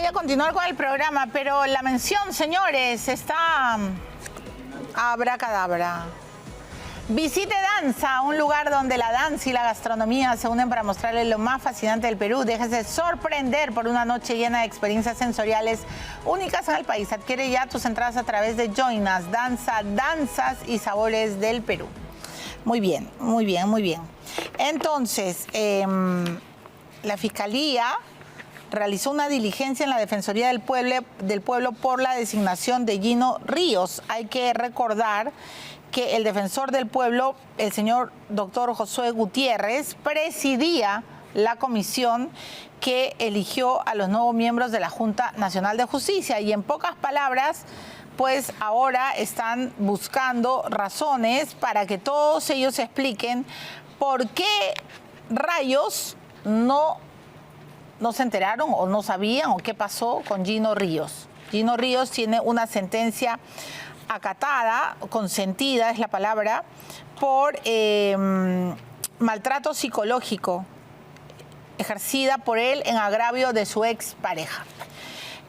a continuar con el programa, pero la mención, señores, está abracadabra. Visite Danza, un lugar donde la danza y la gastronomía se unen para mostrarles lo más fascinante del Perú. Déjese sorprender por una noche llena de experiencias sensoriales únicas en el país. Adquiere ya tus entradas a través de Join Us, Danza, Danzas y Sabores del Perú. Muy bien, muy bien, muy bien. Entonces, la Fiscalía realizó una diligencia en la Defensoría del Pueblo por la designación de Gino Ríos. Hay que recordar que el defensor del pueblo, el señor doctor Josué Gutiérrez, presidía la comisión que eligió a los nuevos miembros de la Junta Nacional de Justicia. Y en pocas palabras, pues ahora están buscando razones para que todos ellos expliquen por qué rayos no se enteraron o no sabían o qué pasó con Gino Ríos. Gino Ríos tiene una sentencia acatada, consentida es la palabra, por maltrato psicológico ejercida por él en agravio de su expareja.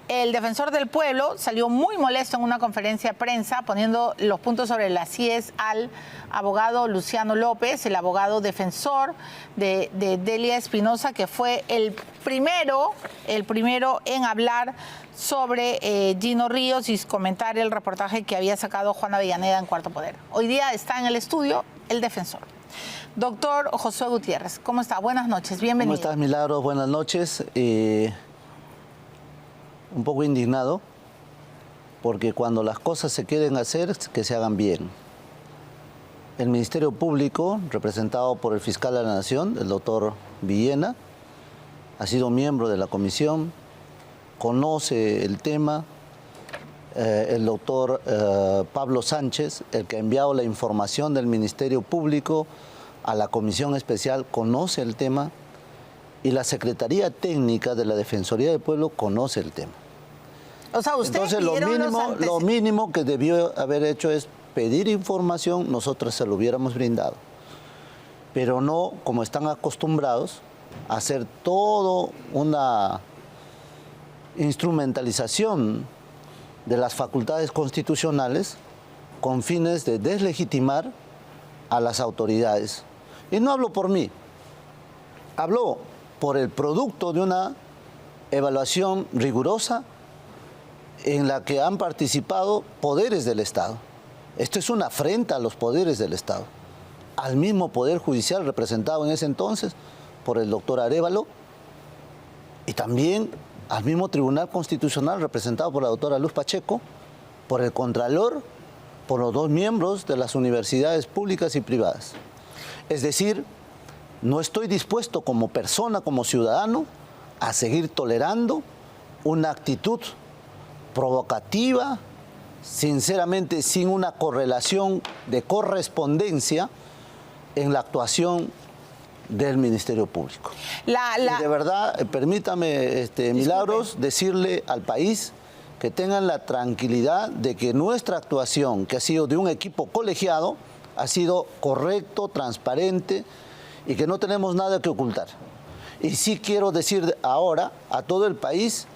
El defensor del pueblo salió muy molesto en una conferencia de prensa poniendo los puntos sobre las IES al abogado Luciano López, el abogado defensor de Delia Espinosa, que fue el primero en hablar sobre Gino Ríos y comentar el reportaje que había sacado Juana Avellaneda en Cuarto Poder. Hoy día está en el estudio el defensor. Doctor Josué Gutiérrez, ¿cómo está? Buenas noches, bienvenido. ¿Cómo estás, Milagros? Buenas noches. Un poco indignado, porque cuando las cosas se quieren hacer, que se hagan bien. El Ministerio Público, representado por el fiscal de la Nación, el doctor Villena, ha sido miembro de la comisión, conoce el tema. El doctor Pablo Sánchez, el que ha enviado la información del Ministerio Público a la Comisión Especial, conoce el tema. Y la Secretaría Técnica de la Defensoría del Pueblo conoce el tema. O sea, entonces lo mínimo que debió haber hecho es pedir información, nosotros se lo hubiéramos brindado. Pero no, como están acostumbrados, a hacer toda una instrumentalización de las facultades constitucionales con fines de deslegitimar a las autoridades. Y no hablo por mí, hablo por el producto de una evaluación rigurosa en la que han participado poderes del Estado. Esto es una afrenta a los poderes del Estado, al mismo Poder Judicial representado en ese entonces por el doctor Arévalo y también al mismo Tribunal Constitucional representado por la doctora Luz Pacheco, por el Contralor, por los dos miembros de las universidades públicas y privadas. Es decir, no estoy dispuesto como persona, como ciudadano, a seguir tolerando una actitud provocativa, sinceramente sin una correlación de correspondencia en la actuación del Ministerio Público. Y de verdad, permítame, Milagros, decirle al país que tengan la tranquilidad de que nuestra actuación, que ha sido de un equipo colegiado, ha sido correcto, transparente, y que no tenemos nada que ocultar. Y sí quiero decir ahora a todo el país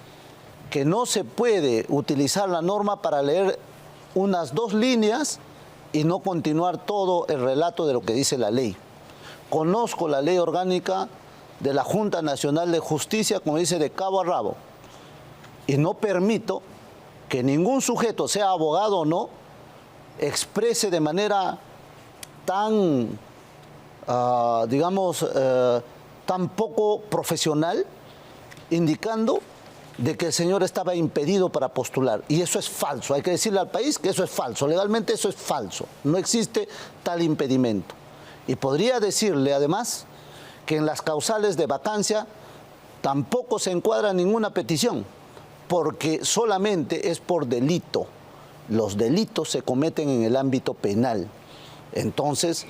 que no se puede utilizar la norma para leer unas 2 líneas y no continuar todo el relato de lo que dice la ley. Conozco la ley orgánica de la Junta Nacional de Justicia, como dice, de cabo a rabo, y no permito que ningún sujeto, sea abogado o no, exprese de manera tan tan poco profesional, indicando de que el señor estaba impedido para postular. Y eso es falso. Hay que decirle al país que eso es falso. Legalmente eso es falso. No existe tal impedimento. Y podría decirle, además, que en las causales de vacancia tampoco se encuadra ninguna petición, porque solamente es por delito. Los delitos se cometen en el ámbito penal. Entonces,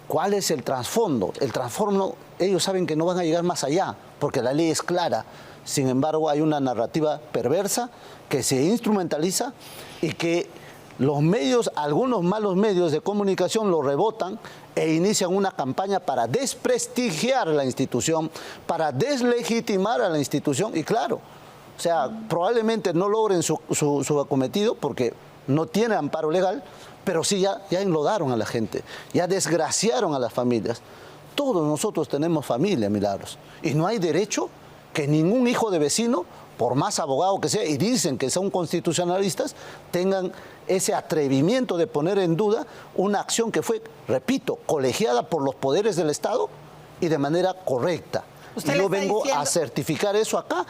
¿cuál es el trasfondo? El trasfondo, ellos saben que no van a llegar más allá, porque la ley es clara. Sin embargo, hay una narrativa perversa que se instrumentaliza y que los medios, algunos malos medios de comunicación lo rebotan e inician una campaña para desprestigiar la institución, para deslegitimar a la institución. Y claro, O sea, probablemente no logren su acometido porque no tienen amparo legal, pero sí ya enlodaron a la gente, ya desgraciaron a las familias. Todos nosotros tenemos familia, Milagros, y no hay derecho que ningún hijo de vecino, por más abogado que sea, y dicen que son constitucionalistas, tengan ese atrevimiento de poner en duda una acción que fue, repito, colegiada por los poderes del Estado y de manera correcta. Y yo vengo a certificar eso acá,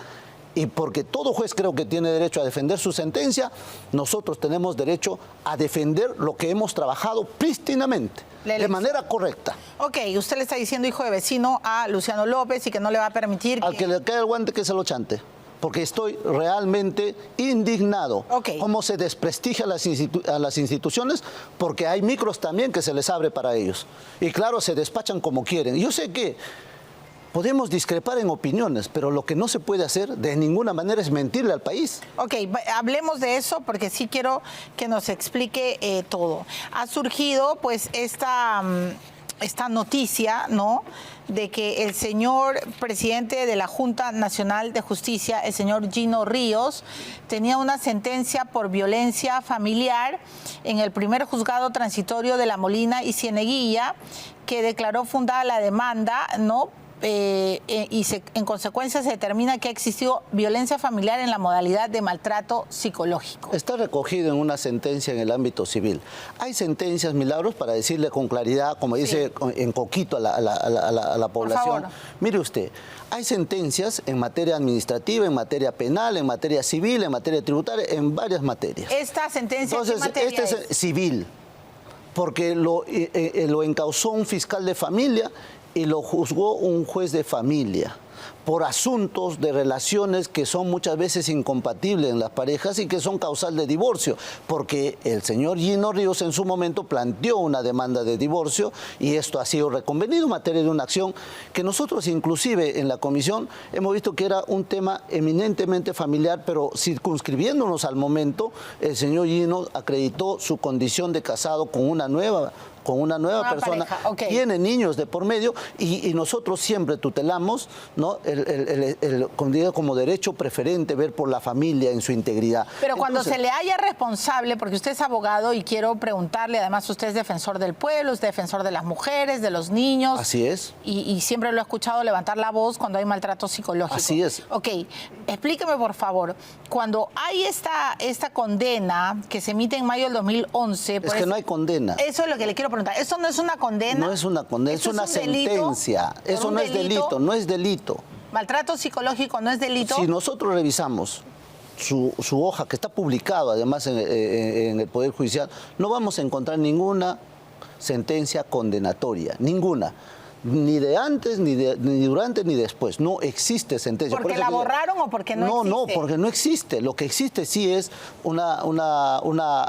y porque todo juez creo que tiene derecho a defender su sentencia, nosotros tenemos derecho a defender lo que hemos trabajado prístinamente, de manera correcta. Ok, usted le está diciendo hijo de vecino a Luciano López y que no le va a permitir Al que le cae el guante que se lo chante, porque estoy realmente indignado. Cómo se desprestigia a las instituciones, porque hay micros también que se les abre para ellos. Y claro, se despachan como quieren. Yo sé que podemos discrepar en opiniones, pero lo que no se puede hacer de ninguna manera es mentirle al país. Ok, hablemos de eso porque sí quiero que nos explique todo. Ha surgido pues esta noticia, ¿no?, de que el señor presidente de la Junta Nacional de Justicia, el señor Gino Ríos, tenía una sentencia por violencia familiar en el primer juzgado transitorio de La Molina y Cieneguilla, que declaró fundada la demanda, ¿no?, en consecuencia se determina que ha existido violencia familiar en la modalidad de maltrato psicológico. Está recogido en una sentencia en el ámbito civil. Hay sentencias, Milagros, para decirle con claridad, como dice en coquito a la población. Mire usted, hay sentencias en materia administrativa, en materia penal, en materia civil, en materia tributaria, en varias materias. ¿Esta sentencia entonces, qué materia es civil, porque lo encausó un fiscal de familia y lo juzgó un juez de familia por asuntos de relaciones que son muchas veces incompatibles en las parejas y que son causal de divorcio, porque el señor Gino Ríos en su momento planteó una demanda de divorcio y esto ha sido reconvenido en materia de una acción que nosotros inclusive en la comisión hemos visto que era un tema eminentemente familiar, pero circunscribiéndonos al momento, el señor Gino acreditó su condición de casado con una nueva persona, tiene niños de por medio y nosotros siempre tutelamos, ¿no?, como derecho preferente ver por la familia en su integridad. Pero cuando se le haya responsable, porque usted es abogado y quiero preguntarle, además usted es defensor del pueblo, es defensor de las mujeres, de los niños. Así es. Y siempre lo he escuchado levantar la voz cuando hay maltrato psicológico. Así es. Ok, explíqueme por favor, cuando hay esta condena que se emite en mayo del 2011... Es que no hay condena. Eso es lo que le quiero preguntar. ¿Eso no es una condena? No es una condena, es una sentencia. Eso no es delito, no es delito. ¿Maltrato psicológico no es delito? Si nosotros revisamos su hoja, que está publicado además en el Poder Judicial, no vamos a encontrar ninguna sentencia condenatoria, ninguna. Ni de antes, ni durante, ni después. No existe sentencia. ¿Porque la borraron o porque no existe? No, porque no existe. Lo que existe sí es una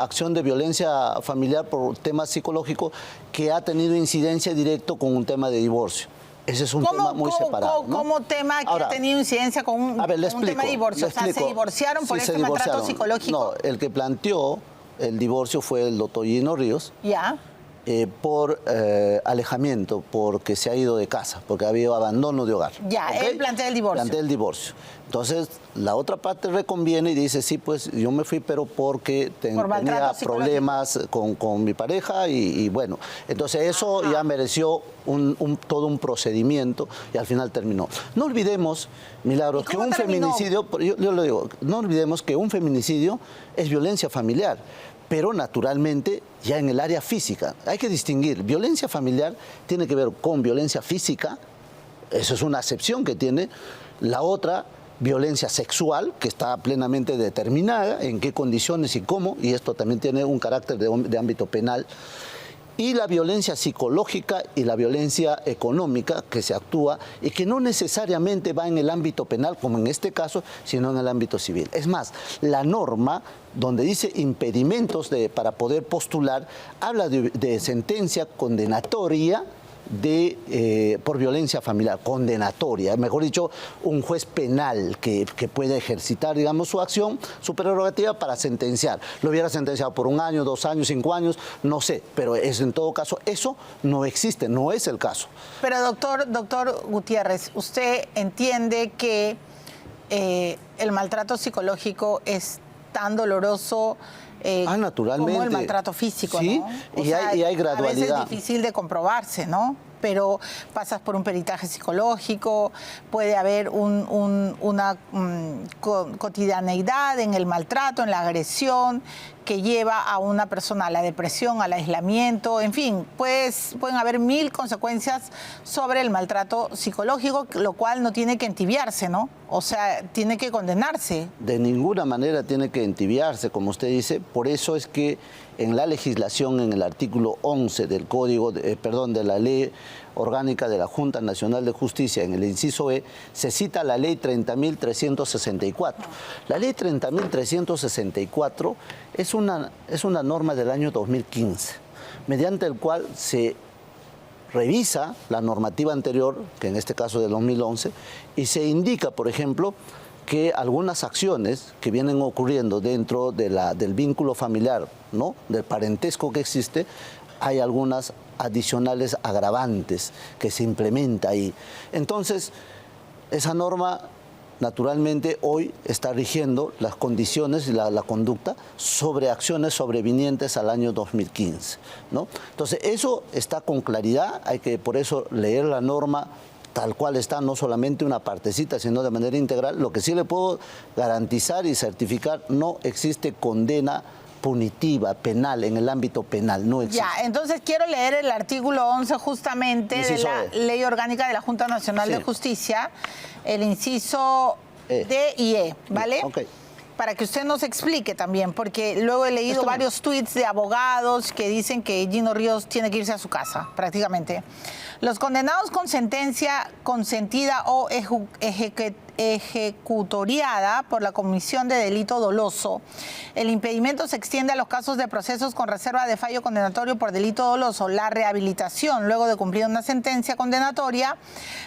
acción de violencia familiar por temas psicológicos que ha tenido incidencia directa con un tema de divorcio. Ese es un tema muy separado, ¿no? ¿Cómo tema que ha tenido incidencia con un tema de divorcio? O sea, ¿se divorciaron por este maltrato psicológico? No, el que planteó el divorcio fue el doctor Gino Ríos. Ya. Por alejamiento, porque se ha ido de casa, porque ha habido abandono de hogar. Ya, ¿okay? Él plantea el divorcio. Plantea el divorcio. Entonces, la otra parte reconviene y dice, sí, pues yo me fui, pero porque tenía problemas con mi pareja y bueno. Entonces, eso ya mereció todo un procedimiento y al final terminó. No olvidemos, Milagros, que un feminicidio, yo lo digo, no olvidemos que un feminicidio es violencia familiar. Pero naturalmente ya en el área física. Hay que distinguir, violencia familiar tiene que ver con violencia física, eso es una acepción que tiene, la otra, violencia sexual, que está plenamente determinada, en qué condiciones y cómo, y esto también tiene un carácter de ámbito penal, y la violencia psicológica y la violencia económica que se actúa y que no necesariamente va en el ámbito penal, como en este caso, sino en el ámbito civil. Es más, la norma donde dice impedimentos para poder postular, habla de sentencia condenatoria por violencia familiar, condenatoria, mejor dicho, un juez penal que puede ejercitar, digamos, su acción, su prerrogativa para sentenciar. Lo hubiera sentenciado por 1 año, 2 años, 5 años, no sé, pero en todo caso eso no existe, no es el caso. Pero doctor Gutiérrez, ¿usted entiende que el maltrato psicológico es tan doloroso naturalmente. como el maltrato físico, sí, ¿no? Y hay gradualidad. A veces es difícil de comprobarse, ¿no? Pero pasas por un peritaje psicológico, puede haber una cotidianeidad en el maltrato, en la agresión, que lleva a una persona a la depresión, al aislamiento, en fin, pueden haber 1000 consecuencias sobre el maltrato psicológico, lo cual no tiene que entibiarse, ¿no? O sea, tiene que condenarse. De ninguna manera tiene que entibiarse, como usted dice, por eso es que en la legislación, en el artículo 11 del de la Ley Orgánica de la Junta Nacional de Justicia, en el inciso E, se cita la Ley 30.364. La Ley 30.364 es una norma del año 2015, mediante el cual se revisa la normativa anterior, que en este caso del 2011, y se indica, por ejemplo, que algunas acciones que vienen ocurriendo dentro del vínculo familiar, ¿no?, del parentesco que existe, hay algunas adicionales agravantes que se implementa ahí. Entonces, esa norma naturalmente hoy está rigiendo las condiciones y la conducta sobre acciones sobrevinientes al año 2015, ¿no? Entonces, eso está con claridad, hay que por eso leer la norma tal cual está, no solamente una partecita, sino de manera integral. Lo que sí le puedo garantizar y certificar, no existe condena punitiva, penal, en el ámbito penal, no existe. Ya, entonces quiero leer el artículo 11 justamente de la Ley Orgánica de la Junta Nacional de Justicia, el inciso D y E, ¿vale? Ok. Para que usted nos explique también, porque luego he leído varios tweets de abogados que dicen que Gino Ríos tiene que irse a su casa, prácticamente. Los condenados con sentencia consentida o ejecutoriada por la comisión de delito doloso. El impedimento se extiende a los casos de procesos con reserva de fallo condenatorio por delito doloso. La rehabilitación, luego de cumplir una sentencia condenatoria,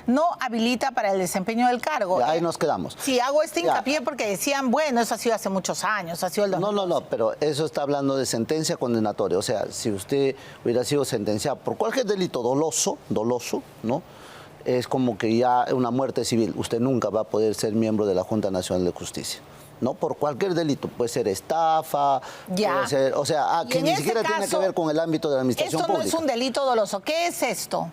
no habilita para el desempeño del cargo. Ahí nos quedamos. Sí, hago este hincapié porque decían, bueno, eso ha sido hace muchos años, ha sido el 2012. No, pero eso está hablando de sentencia condenatoria. O sea, si usted hubiera sido sentenciado por cualquier delito doloso, ¿no?, es como que ya una muerte civil. Usted nunca va a poder ser miembro de la Junta Nacional de Justicia, ¿no? Por cualquier delito. Puede ser estafa, puede ser, o sea, que ni siquiera tiene que ver con el ámbito de la administración pública. Esto no es un delito doloso. ¿Qué es esto?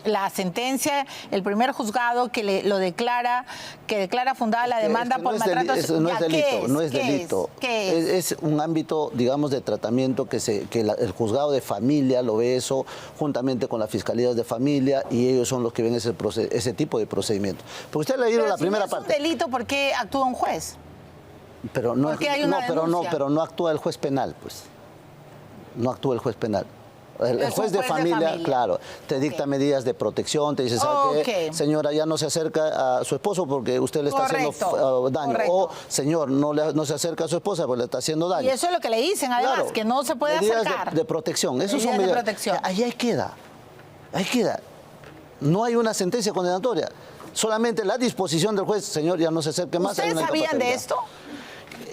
La sentencia, el primer juzgado que lo declara, que declara fundada la demanda por maltrato. No es delito, no es delito. ¿Qué es? Es un ámbito, digamos, de tratamiento que el juzgado de familia lo ve eso juntamente con las fiscalías de familia, y ellos son los que ven ese tipo de procedimiento. Porque usted ha leído la primera parte. Si es un delito, ¿por qué actúa un juez? Pero no actúa el juez penal, pues. No actúa el juez penal. El juez de familia, claro, te dicta medidas de protección, te dice, ¿sabe qué? Señora, ya no se acerca a su esposo porque usted le está haciendo daño. O, señor, no se acerca a su esposa porque le está haciendo daño. Y eso es lo que le dicen, además, claro, que no se puede acercar. Medidas de protección. Eso son medidas de protección. Ahí queda. No hay una sentencia condenatoria. Solamente la disposición del juez, señor, ya no se acerque más. ¿Ustedes sabían de esto?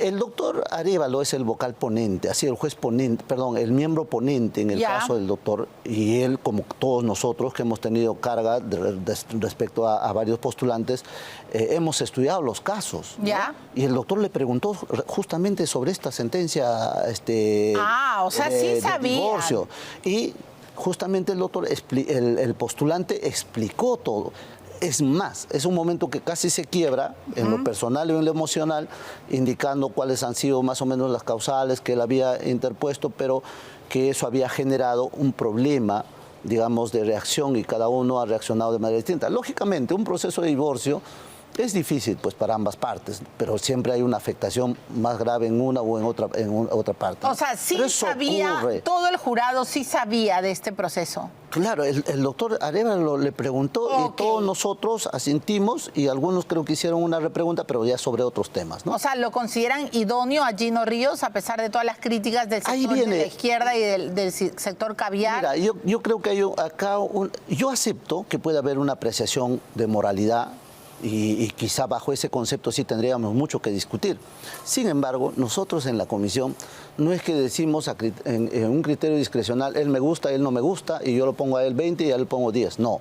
El doctor Arévalo es el vocal ponente, así el juez ponente, perdón, el miembro ponente en el caso del doctor, y él, como todos nosotros que hemos tenido carga respecto a varios postulantes, hemos estudiado los casos, ¿no? Y el doctor le preguntó justamente sobre esta sentencia o sea, sí sabía. Divorcio. Y justamente el doctor, el postulante explicó todo. Es más, es un momento que casi se quiebra en lo personal y en lo emocional, indicando cuáles han sido más o menos las causales que él había interpuesto, pero que eso había generado un problema, digamos, de reacción, y cada uno ha reaccionado de manera distinta. Lógicamente, un proceso de divorcio es difícil, pues, para ambas partes, pero siempre hay una afectación más grave en una o en otra parte. O sea, sí sabía, todo el jurado sí sabía de este proceso. Claro, el doctor Arévalo le preguntó y todos nosotros asentimos, y algunos creo que hicieron una repregunta, pero ya sobre otros temas, ¿no? O sea, ¿lo consideran idóneo a Gino Ríos a pesar de todas las críticas del sector de la izquierda y del sector caviar? Mira, yo creo que hay yo acepto que puede haber una apreciación de moralidad, y quizá bajo ese concepto sí tendríamos mucho que discutir. Sin embargo, nosotros en la comisión no es que decimos en un criterio discrecional, él me gusta, él no me gusta, y yo lo pongo a él 20 y a él pongo 10. No.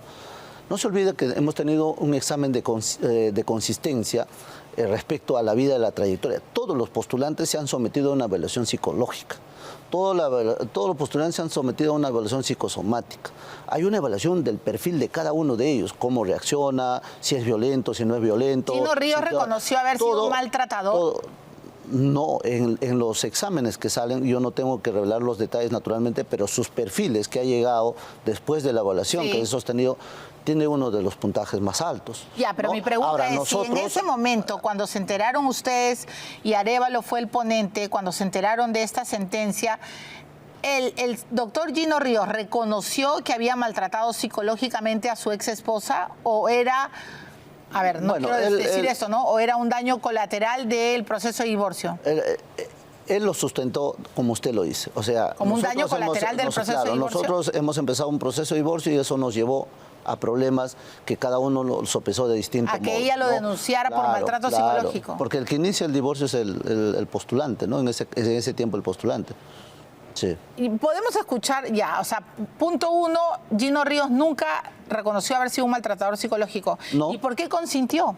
No se olvide que hemos tenido un examen de consistencia respecto a la vida y la trayectoria. Todos los postulantes se han sometido a una evaluación psicológica. Todos los postulantes se han sometido a una evaluación psicosomática. Hay una evaluación del perfil de cada uno de ellos, cómo reacciona, si es violento, si no es violento. ¿Gino Ríos reconoció haber sido un maltratador? No, en los exámenes que salen, yo no tengo que revelar los detalles naturalmente, pero sus perfiles que ha llegado después de la evaluación que he sostenido, tiene uno de los puntajes más altos. Ya, pero mi pregunta es, si en ese momento, cuando se enteraron ustedes, y Arévalo fue el ponente, cuando se enteraron de esta sentencia, ¿el doctor Gino Ríos reconoció que había maltratado psicológicamente a su ex esposa o era... A ver, no quiero decir esto, ¿no? ¿O era un daño colateral del proceso de divorcio? Él lo sustentó como usted lo dice. O sea, como un daño colateral del proceso de divorcio. Nosotros hemos empezado un proceso de divorcio y eso nos llevó a problemas que cada uno lo sopesó de distinto modo. A que ella lo denunciara por maltrato psicológico. Porque el que inicia el divorcio es el postulante, ¿no? En ese tiempo el postulante. Sí. Y podemos escuchar ya, o sea, punto 1, Gino Ríos nunca reconoció haber sido un maltratador psicológico. No. ¿Y por qué consintió?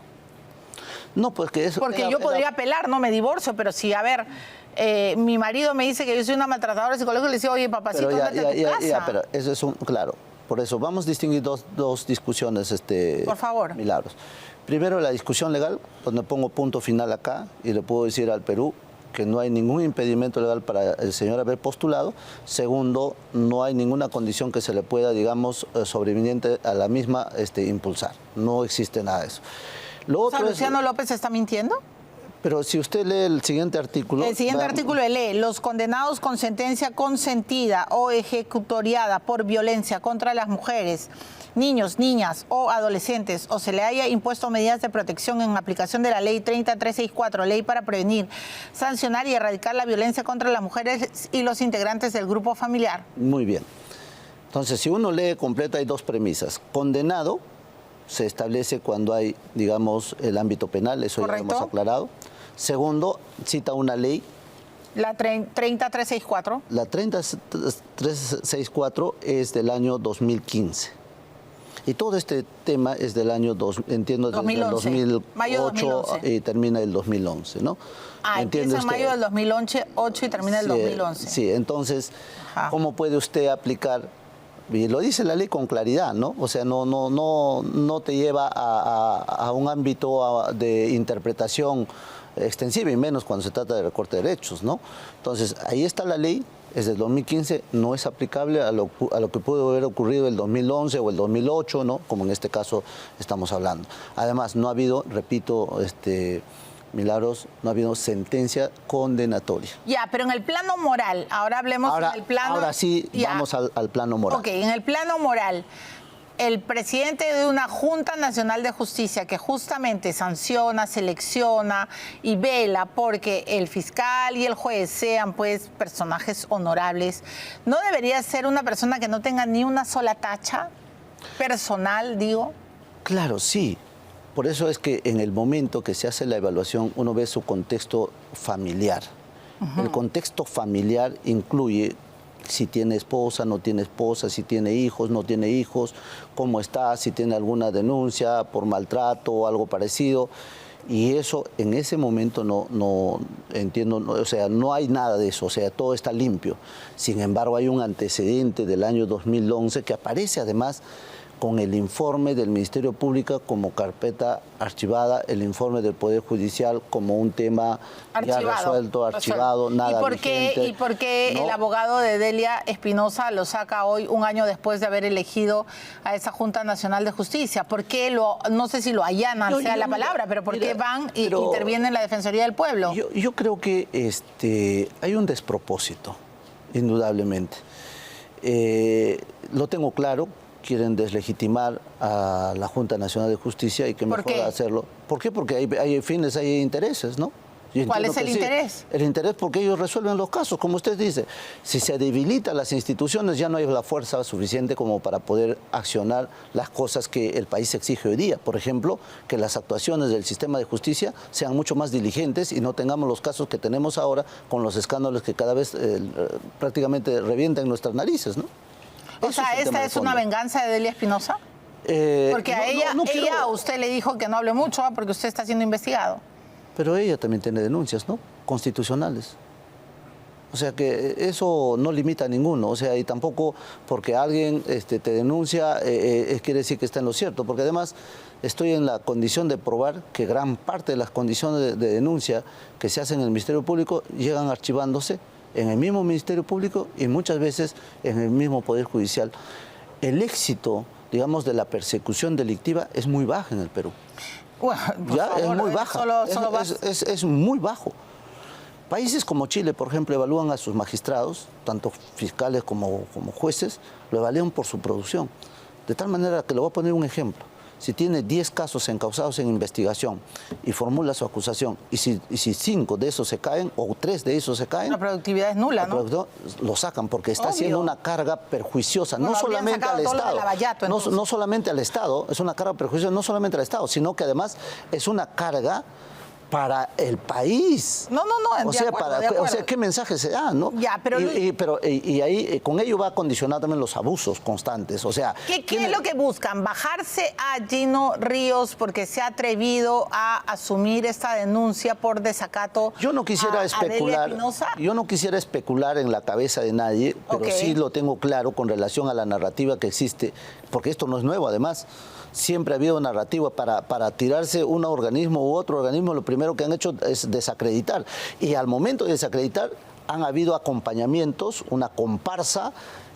No, pues que eso... Porque yo podría apelar, no me divorcio, pero si, a ver, mi marido me dice que yo soy una maltratadora psicológica, le dice, oye, papacito, vete a tu casa. Ya, pero eso es claro, por eso vamos a distinguir dos discusiones, por favor. Milagros. Primero, la discusión legal, donde pongo punto final acá y le puedo decir al Perú que no hay ningún impedimento legal para el señor haber postulado. Segundo, no hay ninguna condición que se le pueda, digamos, sobreviniente a la misma impulsar. No existe nada de eso. Lo otro ¿Luciano López está mintiendo? Pero si usted lee el siguiente artículo... El siguiente artículo lee, los condenados con sentencia consentida o ejecutoriada por violencia contra las mujeres, niños, niñas o adolescentes, o se le haya impuesto medidas de protección en aplicación de la Ley 30364, Ley para prevenir, sancionar y erradicar la violencia contra las mujeres y los integrantes del grupo familiar. Muy bien. Entonces, si uno lee completo, hay dos premisas. Condenado se establece cuando hay, digamos, el ámbito penal, eso ¿correcto? Ya lo hemos aclarado. Segundo, cita una ley. La 30364. La 30364 es del año 2015. Y todo este tema es del año, entiendo, desde el 2008 mayo 2011. Y termina el 2011, ¿no? Empieza en mayo del 2008 y termina el 2011. Sí, entonces, ¿cómo puede usted aplicar? Y lo dice la ley con claridad, ¿no? O sea, no te lleva a un ámbito de interpretación extensiva, y menos cuando se trata de recorte de derechos, ¿no? Entonces, ahí está la ley, es del 2015, no es aplicable a lo que pudo haber ocurrido el 2011 o el 2008, ¿no? Como en este caso estamos hablando. Además, no ha habido, repito, Milagros, no ha habido sentencia condenatoria. Ya, pero en el plano moral, ahora hablemos en el plano... Ahora sí, vamos al plano moral. Ok, en el plano moral, el presidente de una Junta Nacional de Justicia que justamente sanciona, selecciona y vela porque el fiscal y el juez sean, pues, personajes honorables, ¿no debería ser una persona que no tenga ni una sola tacha personal, digo? Claro, sí. Por eso es que en el momento que se hace la evaluación uno ve su contexto familiar. El contexto familiar incluye si tiene esposa, no tiene esposa, si tiene hijos, no tiene hijos, cómo está, si tiene alguna denuncia por maltrato o algo parecido. Y eso en ese momento no entiendo, o sea, no hay nada de eso, o sea, todo está limpio. Sin embargo, hay un antecedente del año 2011 que aparece además con el informe del Ministerio Público como carpeta archivada, el informe del Poder Judicial como un tema ya resuelto, archivado, nada vigente. ¿Y por qué el abogado de Delia Espinosa lo saca hoy, un año después de haber elegido a esa Junta Nacional de Justicia? ¿Por qué no sé si lo allanan, sea la palabra, pero por qué van y intervienen la Defensoría del Pueblo? Yo creo que hay un despropósito, indudablemente. Lo tengo claro. Quieren deslegitimar a la Junta Nacional de Justicia y que mejor hacerlo. ¿Por qué? Porque hay fines, hay intereses, ¿no? ¿Cuál es el interés? El interés porque ellos resuelven los casos, como usted dice. Si se debilitan las instituciones, ya no hay la fuerza suficiente como para poder accionar las cosas que el país exige hoy día. Por ejemplo, que las actuaciones del sistema de justicia sean mucho más diligentes y no tengamos los casos que tenemos ahora con los escándalos que cada vez prácticamente revientan nuestras narices, ¿no? O sea, ¿esta es una venganza de Delia Espinosa? Porque a ella, ella a usted le dijo que no hable mucho, porque usted está siendo investigado. Pero ella también tiene denuncias, ¿no? Constitucionales. O sea que eso no limita a ninguno. O sea, y tampoco porque alguien te denuncia quiere decir que está en lo cierto. Porque además estoy en la condición de probar que gran parte de las condiciones de denuncia que se hacen en el Ministerio Público llegan archivándose en el mismo Ministerio Público y muchas veces en el mismo Poder Judicial. El éxito, digamos, de la persecución delictiva es muy baja en el Perú. Bueno, ya favor, es muy baja, es muy bajo. Países como Chile, por ejemplo, evalúan a sus magistrados, tanto fiscales como jueces, lo evalúan por su producción. De tal manera que le voy a poner un ejemplo. Si tiene 10 casos encausados en investigación y formula su acusación, y si 5 de esos se caen, o 3 de esos se caen... La productividad es nula, ¿no? Lo sacan porque está haciendo una carga perjuiciosa, bueno, no solamente al Estado. Lavallato, no solamente al Estado, es una carga perjuiciosa no solamente al Estado, sino que además es una carga para el país. No, o sea, ¿qué mensaje se da, no? Ya, pero y ahí con ello va a condicionar también los abusos constantes. O sea, ¿Qué es lo que buscan? ¿Bajarse a Gino Ríos porque se ha atrevido a asumir esta denuncia por desacato? Yo no quisiera especular. Yo no quisiera especular en la cabeza de nadie, pero sí lo tengo claro con relación a la narrativa que existe, porque esto no es nuevo, además. Siempre ha habido narrativa para tirarse un organismo u otro organismo. Lo primero que han hecho es desacreditar. Y al momento de desacreditar han habido acompañamientos, una comparsa.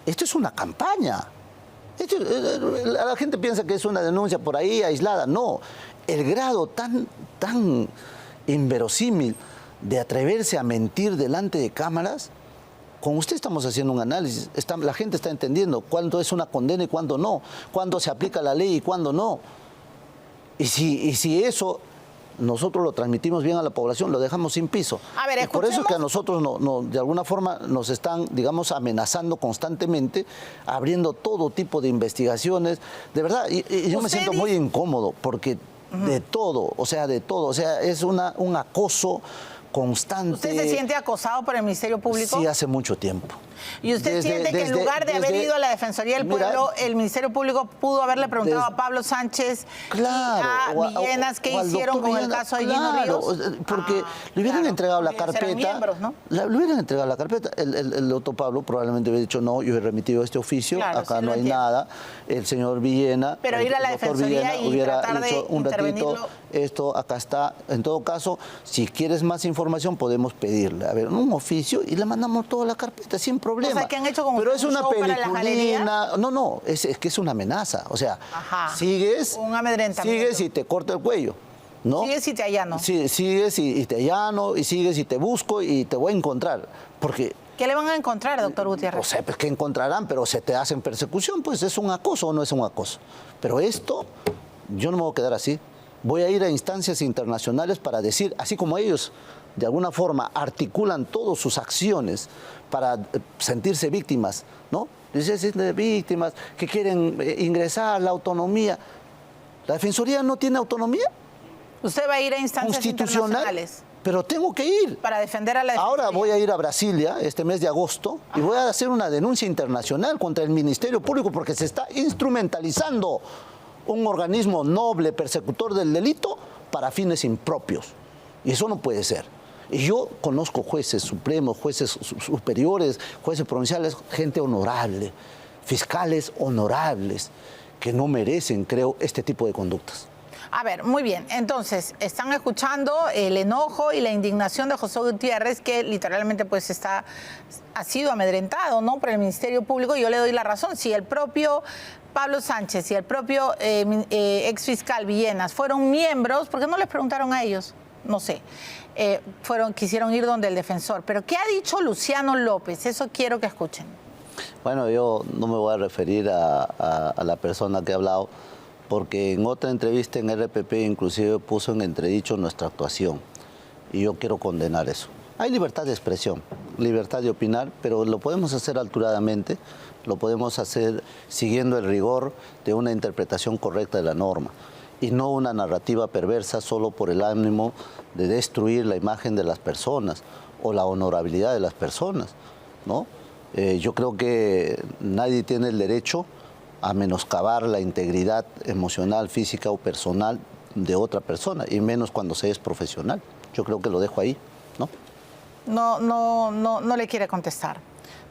Esto es una campaña. La gente piensa que es una denuncia por ahí aislada. No, el grado tan inverosímil de atreverse a mentir delante de cámaras. Con usted estamos haciendo un análisis, la gente está entendiendo cuándo es una condena y cuándo no, cuándo se aplica la ley y cuándo no. Y si eso nosotros lo transmitimos bien a la población, lo dejamos sin piso. A ver, y por eso es que a nosotros de alguna forma nos están, digamos, amenazando constantemente, abriendo todo tipo de investigaciones. De verdad, y yo me siento muy incómodo porque de todo, o sea, es un acoso constante. ¿Usted se siente acosado por el Ministerio Público? Sí, hace mucho tiempo. ¿Y usted siente que en lugar de haber ido a la Defensoría del Pueblo, el Ministerio Público pudo haberle preguntado a Pablo Sánchez y a Villenas qué hicieron con el caso de Gino Ríos? Porque le hubieran entregado la carpeta. Miembros, ¿no? Le hubieran entregado la carpeta. El doctor Pablo probablemente hubiera dicho, no, yo he remitido este oficio, acá no hay nada. El señor Villena, pero ir a la Defensoría y hubiera tratar dicho de un ratito, esto acá está. En todo caso, si quieres más información, podemos pedirle. A ver, un oficio y le mandamos toda la carpeta sin problema. O sea, ¿qué han hecho con pero es una peliculina? No, es que es una amenaza. O sea, sigues y te corto el cuello. ¿No? Sigues y te allano. Sí, sigues y te allano, y sigues y te busco y te voy a encontrar. Porque... ¿Qué le van a encontrar, doctor Gutiérrez? No sé, pues que encontrarán, pero se te hacen persecución, pues es un acoso o no es un acoso. Pero esto, yo no me voy a quedar así. Voy a ir a instancias internacionales para decir, así como ellos de alguna forma articulan todas sus acciones para sentirse víctimas, ¿no? Dicen víctimas que quieren ingresar, la autonomía. ¿La Defensoría no tiene autonomía? ¿Usted va a ir a instancias internacionales? Pero tengo que ir. Para defender a la Defensoría. Ahora voy a ir a Brasilia este mes de agosto y voy a hacer una denuncia internacional contra el Ministerio Público porque se está instrumentalizando un organismo noble, persecutor del delito, para fines impropios. Y eso no puede ser. Y yo conozco jueces supremos, jueces superiores, jueces provinciales, gente honorable, fiscales honorables, que no merecen, creo, este tipo de conductas. A ver, muy bien. Entonces, están escuchando el enojo y la indignación de José Gutiérrez, que literalmente pues ha sido amedrentado, ¿no?, por el Ministerio Público. Yo le doy la razón. Si el propio Pablo Sánchez y el propio exfiscal Villenas fueron miembros, ¿por qué no les preguntaron a ellos? No sé. Quisieron ir donde el defensor. Pero ¿qué ha dicho Luciano López? Eso quiero que escuchen. Bueno, yo no me voy a referir a la persona que ha hablado, porque en otra entrevista en RPP inclusive puso en entredicho nuestra actuación. Y yo quiero condenar eso. Hay libertad de expresión, libertad de opinar, pero lo podemos hacer alturadamente, lo podemos hacer siguiendo el rigor de una interpretación correcta de la norma y no una narrativa perversa solo por el ánimo de destruir la imagen de las personas o la honorabilidad de las personas, ¿no? Yo creo que nadie tiene el derecho a menoscabar la integridad emocional, física o personal de otra persona, y menos cuando se es profesional. Yo creo que lo dejo ahí, ¿no? No le quiere contestar.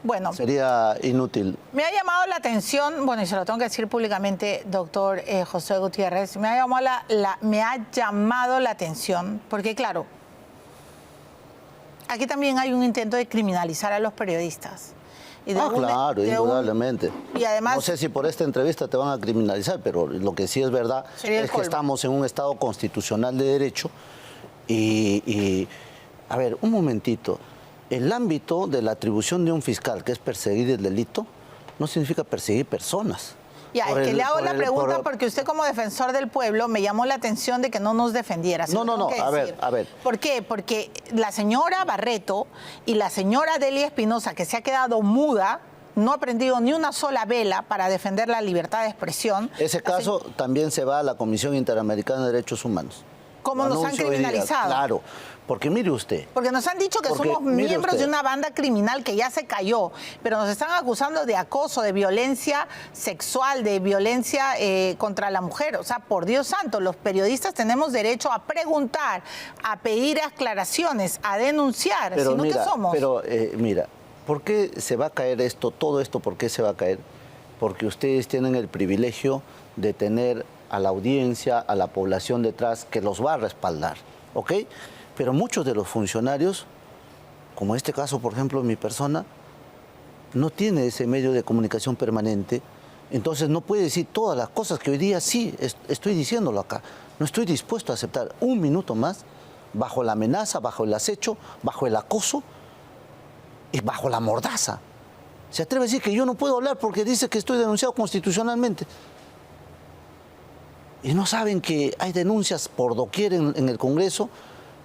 Bueno. Sería inútil. Me ha llamado la atención, bueno, y se lo tengo que decir públicamente, doctor José Gutiérrez, me ha llamado la atención, porque claro, aquí también hay un intento de criminalizar a los periodistas. Claro, indudablemente. Y además, no sé si por esta entrevista te van a criminalizar, pero lo que sí es verdad es que estamos en un Estado constitucional de derecho y a ver, un momentito. El ámbito de la atribución de un fiscal, que es perseguir el delito, no significa perseguir personas. Ya, es que le hago la pregunta porque usted como defensor del pueblo me llamó la atención de que no nos defendiera. No, a ver. ¿Por qué? Porque la señora Barreto y la señora Delia Espinosa, que se ha quedado muda, no ha prendido ni una sola vela para defender la libertad de expresión. Ese caso también se va a la Comisión Interamericana de Derechos Humanos. ¿Cómo nos han criminalizado? Claro, porque mire usted. Porque nos han dicho que somos miembros de una banda criminal que ya se cayó, pero nos están acusando de acoso, de violencia sexual, de violencia contra la mujer. O sea, por Dios santo, los periodistas tenemos derecho a preguntar, a pedir aclaraciones, a denunciar. Pero sino mira, ¿qué somos? mira, ¿por qué se va a caer esto? Todo esto, ¿por qué se va a caer? Porque ustedes tienen el privilegio de tener a la audiencia, a la población detrás, que los va a respaldar, ¿ok? Pero muchos de los funcionarios, como este caso, por ejemplo, mi persona, no tiene ese medio de comunicación permanente, entonces no puede decir todas las cosas que hoy día sí estoy diciéndolo acá. No estoy dispuesto a aceptar un minuto más bajo la amenaza, bajo el acecho, bajo el acoso y bajo la mordaza. Se atreve a decir que yo no puedo hablar porque dice que estoy denunciado constitucionalmente. Y no saben que hay denuncias por doquier en el Congreso,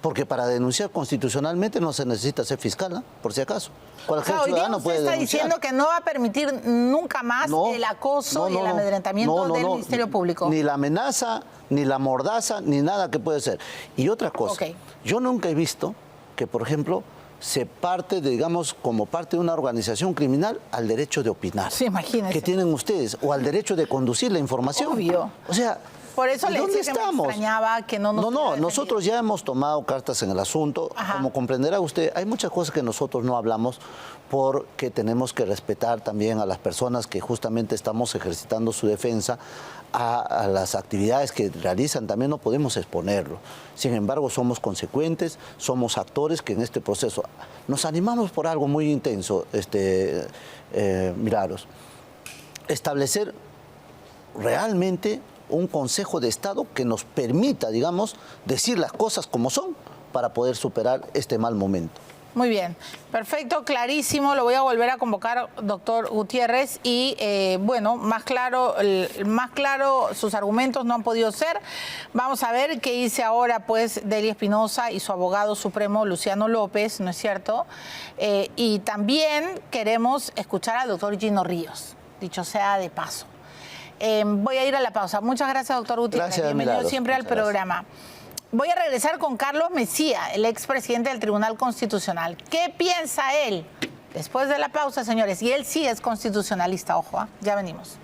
porque para denunciar constitucionalmente no se necesita ser fiscal, ¿no? Por si acaso. Cualquier ciudadano puede denunciar. Usted está diciendo que no va a permitir nunca más el acoso y el amedrentamiento del Ministerio Público. Ni la amenaza, ni la mordaza, ni nada que puede ser. Y otra cosa, yo nunca he visto que, por ejemplo, se parte, digamos, como parte de una organización criminal al derecho de opinar. Sí, imagínese. Que tienen ustedes, o al derecho de conducir la información. Obvio. O sea, por eso le decía que me extrañaba que no nos... No, nosotros ya hemos tomado cartas en el asunto. Ajá. Como comprenderá usted, hay muchas cosas que nosotros no hablamos porque tenemos que respetar también a las personas que justamente estamos ejercitando su defensa, a las actividades que realizan, también no podemos exponerlo. Sin embargo, somos consecuentes, somos actores que en este proceso nos animamos por algo muy intenso, Milagros. Establecer realmente un Consejo de Estado que nos permita, digamos, decir las cosas como son para poder superar este mal momento. Muy bien, perfecto, clarísimo. Lo voy a volver a convocar, doctor Gutiérrez, y bueno, más claro sus argumentos no han podido ser. Vamos a ver qué dice ahora, pues, Delia Espinosa y su abogado supremo, Luciano López, ¿no es cierto? Y también queremos escuchar al doctor Gino Ríos, dicho sea de paso. Voy a ir a la pausa. Muchas gracias, doctor Gutiérrez. Gracias, bienvenido Milagros. Siempre al programa. Voy a regresar con Carlos Mejía, el expresidente del Tribunal Constitucional. ¿Qué piensa él? Después de la pausa, señores. Y él sí es constitucionalista, ojo, ya venimos.